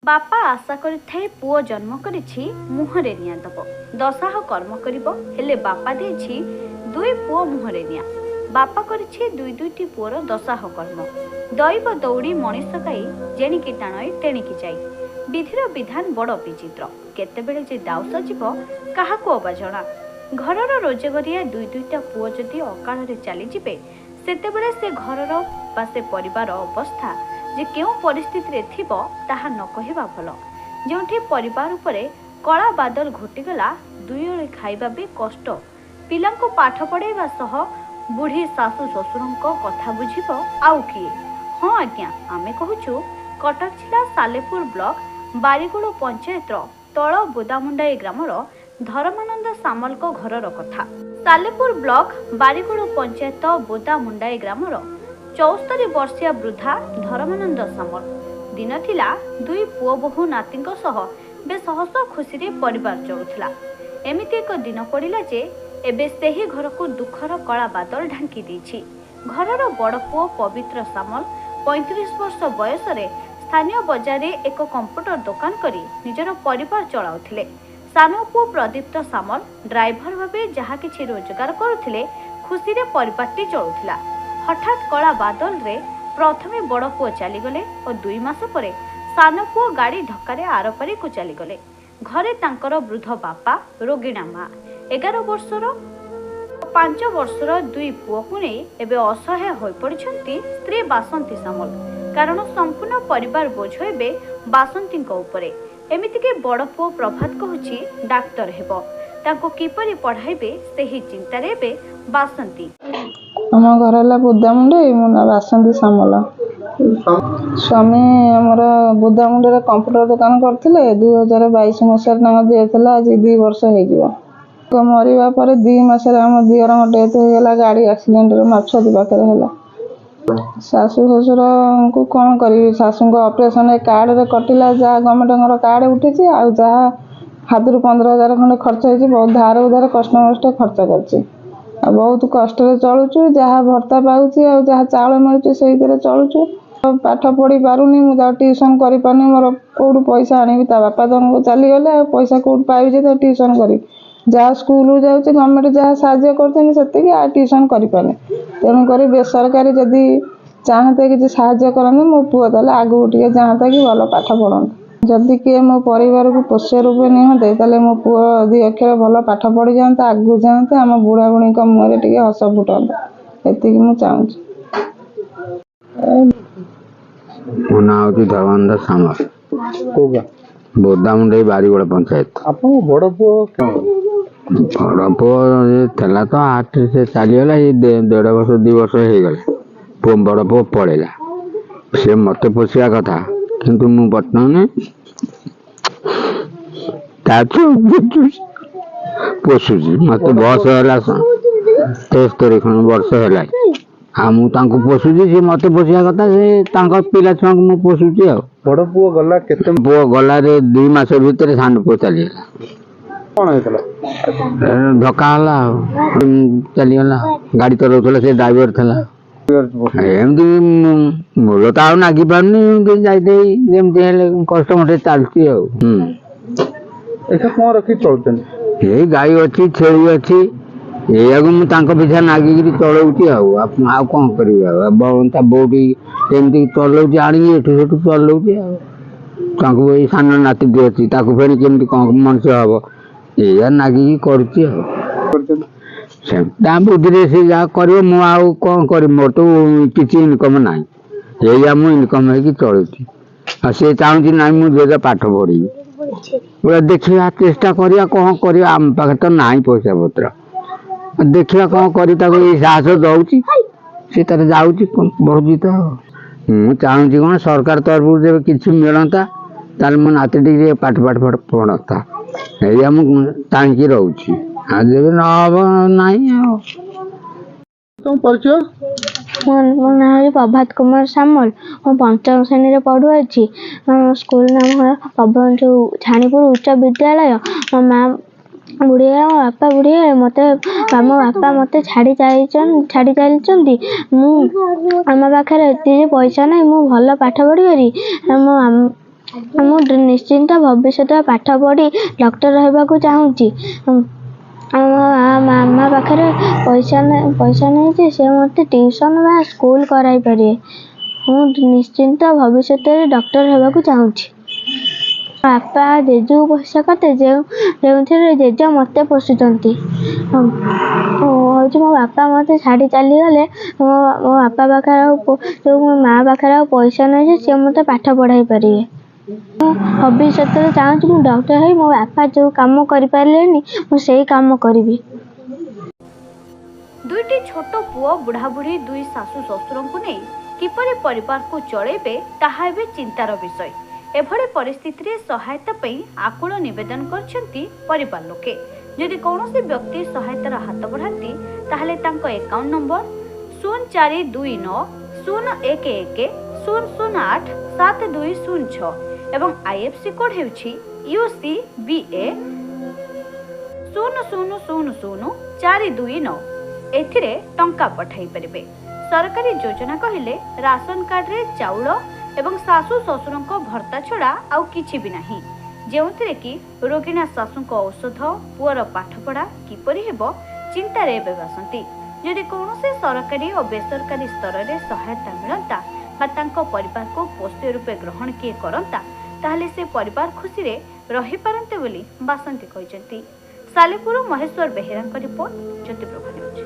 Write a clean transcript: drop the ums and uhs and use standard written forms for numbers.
बापा आशा करिथाए पुओ जन्म करिछि मुहरे निया दब दशाह कर्म करिब हेले बापा देछि दुई पुओ मुहरे निया बापा करिछि दुई दुईटी पुओर दशाह कर्म दैव दौड़ी मनीष काई जेणिकी टाणई तेणिकी जाई विधिर विधान बड़ विचित्र केतेबेले जे दाउस जीव काहाको अबा जणा घरर रोजगरिया दुई दुईटा पुओ जदि अकाल चली जिबे सेतेबेले से घरर बा से परिवार अवस्था जे केउ परिस्थिति रे थिबो ताहा न कहिबा भल जोंठी परिवार उपरे कला बादल घोटीगला दुई ओळे खाइबा भी कष्ट पिलांको पाठ पढ़ाइबा सह बुढ़ी सासु ससुरंको कथा बुझिबो आउ किए। हाँ आज्ञा आमे कहूछु कटक जिला सालेपुर ब्लॉक बारीगुड़ पंचायत तल बोदामुंडाई ग्रामर धर्मानंद सामलको घरर कथा। सालेपुर ब्लॉक बारीगुड़ पंचायत बोदामुंडाई ग्रामर 74 वर्षीय वृद्धा धर्मानंद सामल दिन थिला दुई पुओ बहु नातींको सह बेस हस खुशी रे परिवार चलुथिला। एमिति एक दिन पड़िला जे एबे सेही घर को दुखर कला बादल ढांकी देछि। घरर बड़ पुओ पवित्र सामल 35 वर्ष बयस रे स्थानीय बजार रे एक कंप्यूटर दुकान करी निजर परिवार चलाउथिले। सानो पुओ प्रदीप्त सामल ड्राइवर भाबे जहा किछि रोजगार करुथिले खुशी रे परिवारटी चलुथिला। हठात कला बादल रे प्रथमे बड़ पुओ चलीगले और 2 मास परे सानो पुओ गाड़ी धक्का आरपारी को चलीगले। घरे तांकर वृद्ध बापा रोगिणा माँ 11 वर्षर 5 वर्षर दुई पुओ को नहीं एबे असहाय होई पड़िछंती स्त्री बासंती सामल कारण संपूर्ण परिवार बोझ एबे बासंती उपरे। एमिति के बड़ पुओ प्रभात कहूची डाक्टर हेबो ताको किपरि पढ़ाइबे सेही चिंता रे एबे बासंती। आम घर है बुदामुंडे मो ना बासंती सामल स्वामी आमर बुदामुंडे कंप्यूटर दुकान करते 2022 मसीह दिए आज 2 वर्ष हो मरवा पर 2 मास आम दियर डेथ होगा गाड़ी एक्सीडेंट माछदी पाखे है। शाशु शशुर को कौन करी शाशु ऑपरेशन कार्ड रे कटिला जहाँ गवर्नमेंट कार्ड उठी आ जहाँ हाथ 15,000 खंड खर्च हो बहुत धार उधार कष्ट मष्ट खर्च कर बहुत कष्ट चलुचु जहाँ भत्ता पाऊँ आ जहाँ चाउल मिलूँ से चलुचु पाठ पढ़ी पारूनी मुझे ट्यूशन कर पानी मोर कौटू पैसा आनी बापा तो चलीगले पैसा कौट पाइबी तो ट्यूशन करी जहाँ स्कूल जाऊँगी गवर्नमेंट जहाँ साहय कर ट्यूशन कर तेणुक बेसरकारी जदि चाहते कि साहय करते मो पुओ तेल आगू टे चाहता कि भल पाठ पढ़ते जदि किए मो परिवार को पोष्य रूपे निहते तेल मो पुओ 2 अक्षर भल पाठ पढ़ी जाता आगू जाते आम बुढ़ा बुढ़ी मुहर टे हस फुटता एति मु चाहूँगी। मो ना हूँ धर्मानंद सामल बोदामुंडई बारीगुड़ पंचायत। बड़ पुओ बड़ पुओ तो हार्ट से चलीगला 1.5 वर्ष 2 वर्ष हो गला बड़ पुओ पड़ेगा से मत पोषिया कथा किंतु मु बर्तमान पोषुची मत बस है 73 वर्ष है आ मुझे पोषुची सी मत पोषिया कथा से पिला छुआ को पोषुची। बड़ पुओ गला केते पुओ गला 2 मास भितर सान पुओ चलीगला कौन होता धक्का चलीगला गाड़ी चलाऊला से ड्राइवर था एमती मूल तो नागि पार्नी जाते कष्ट मटे चलती कौन रखी चलते ये गाई अच्छी छेली अच्छी या पिछा नागिक चलाऊँगी आ कौन कर बोटी एमती चलाऊँ आनी चलाऊँ ये सान नाती अच्छी फेर केमती कौन मनुष्य हम या नागिक कर बुद्धि से जहाँ कर कौन कर मोर तो किसी इनकम ना या मु इनकम है चलुची सी चाहूँ ना मुझे पाठ पढ़ी पूरा देखा चेष्टा करा कौन कर आम पाखे तो ना पैसा पत्र देखा कौन कर साहस दौची सी तर जाऊँगी बढ़ुची तो मुझे चाहूँगी कौन सरकार तरफ जब किसी मिलता ताल मो नाती टे पाठ पाठ पढ़ता या मुझे रोची आज ना परिचय मो ना प्रभात कुमार सामल मो 5म श्रेणी में पढ़ुआछि स्कूल नाम जो छाणीपुर उच्च विद्यालय। मो माँ बुढ़िया मो बापा बुढ़िया मत मो बापा मत छाड़ी चलती आम पाखे पैसा ना मु भल पाठ पढ़ी मो ମୁଁ ନିଶ୍ଚିନ୍ତ ଭବିଷ୍ୟତରେ ପାଠ ପଢ଼ି ଡକ୍ଟର ହେବାକୁ ଚାହୁଁଛି। ମାମା ପାଖରେ ପଇସା ନାହିଁ ଯେ ସେ ମୋତେ ଟ୍ୟୁସନ୍ ବା ସ୍କୁଲ କରାଇ ପାରିବେ। ମୁଁ ନିଶ୍ଚିନ୍ତ ଭବିଷ୍ୟତରେ ଡକ୍ଟର ହେବାକୁ ଚାହୁଁଛି। ବାପା ଜେଜେକୁ ପଇସା କରିତେ ଯେଉଁଥିରେ ଜେଜେ ମୋତେ ପୋଷୁଛନ୍ତି। ମୋ ବାପା ମୋତେ ଛାଡ଼ି ଚାଲିଗଲେ ମୋ ବାପା ପାଖରେ ମୋ ମାଆ ପାଖରେ ଆଉ ପଇସା ନାହିଁ ଯେ ସିଏ ମୋତେ ପାଠ ପଢ଼ାଇ ପାରିବେ। ମୁଁ ଭବିଷ୍ୟତରେ ଚାହୁଁଛି ମୁଁ ଡକ୍ଟର ହେଇ ମୋ ବାପା ଯେଉଁ କାମ କରିପାରିଲେନି ମୁଁ ସେଇ କାମ କରିବି। ଦୁଇଟି ଛୋଟ ପୁଅ ବୁଢ଼ାବୁଢ଼ୀ ଦୁଇ ଶାଶୁ ଶ୍ୱଶୁରଙ୍କୁ ନେଇ କିପରି ପରିବାରକୁ ଚଳେଇବେ ତାହା ଏବେ ଚିନ୍ତାର ବିଷୟ। ଏଭଳି ପରିସ୍ଥିତିରେ ସହାୟତା ପାଇଁ ଆକୁଳ ନିବେଦନ କରିଛନ୍ତି ପରିବାର ଲୋକେ। ଯଦି କୌଣସି ବ୍ୟକ୍ତି ସହାୟତାର ହାତ ବଢ଼ାନ୍ତି ତାହେଲେ ତାଙ୍କ ଆକାଉଣ୍ଟ ନମ୍ବର 04290110087206 ଏବଂ IFSC କୋଡ୍ ହେଉଛି UCBA 0000429 ଏଥିରେ ଟଙ୍କା ପଠାଇ ପାରିବେ। ସରକାରୀ ଯୋଜନା କହିଲେ ରାସନ କାର୍ଡରେ ଚାଉଳ ଏବଂ ଶାଶୁ ଶ୍ୱଶୁରଙ୍କ ଭର୍ତ୍ତା ଛଡ଼ା ଆଉ କିଛି ବି ନାହିଁ, ଯେଉଁଥିରେ କି ରୋଗିଣା ଶାଶୁଙ୍କ ଔଷଧ, ପୁଅର ପାଠପଢ଼ା କିପରି ହେବ ଚିନ୍ତାରେ ଏବେ ବାସନ୍ତି। ଯଦି କୌଣସି ସରକାରୀ ଓ ବେସରକାରୀ ସ୍ତରରେ ସହାୟତା ମିଳନ୍ତା ବା ତାଙ୍କ ପରିବାରକୁ ପୋଷ୍ୟ ରୂପେ ଗ୍ରହଣ କିଏ କରନ୍ତା ତାହେଲେ ସେ ପରିବାର ଖୁସିରେ ରହିପାରନ୍ତେ ବୋଲି ବାସନ୍ତି କହିଛନ୍ତି। ସାଲେପୁର ମହେଶ୍ୱର ବେହେରାଙ୍କ ରିପୋର୍ଟ, ଜ୍ୟୋତିପ୍ରଭା ନ୍ୟୁଜ୍।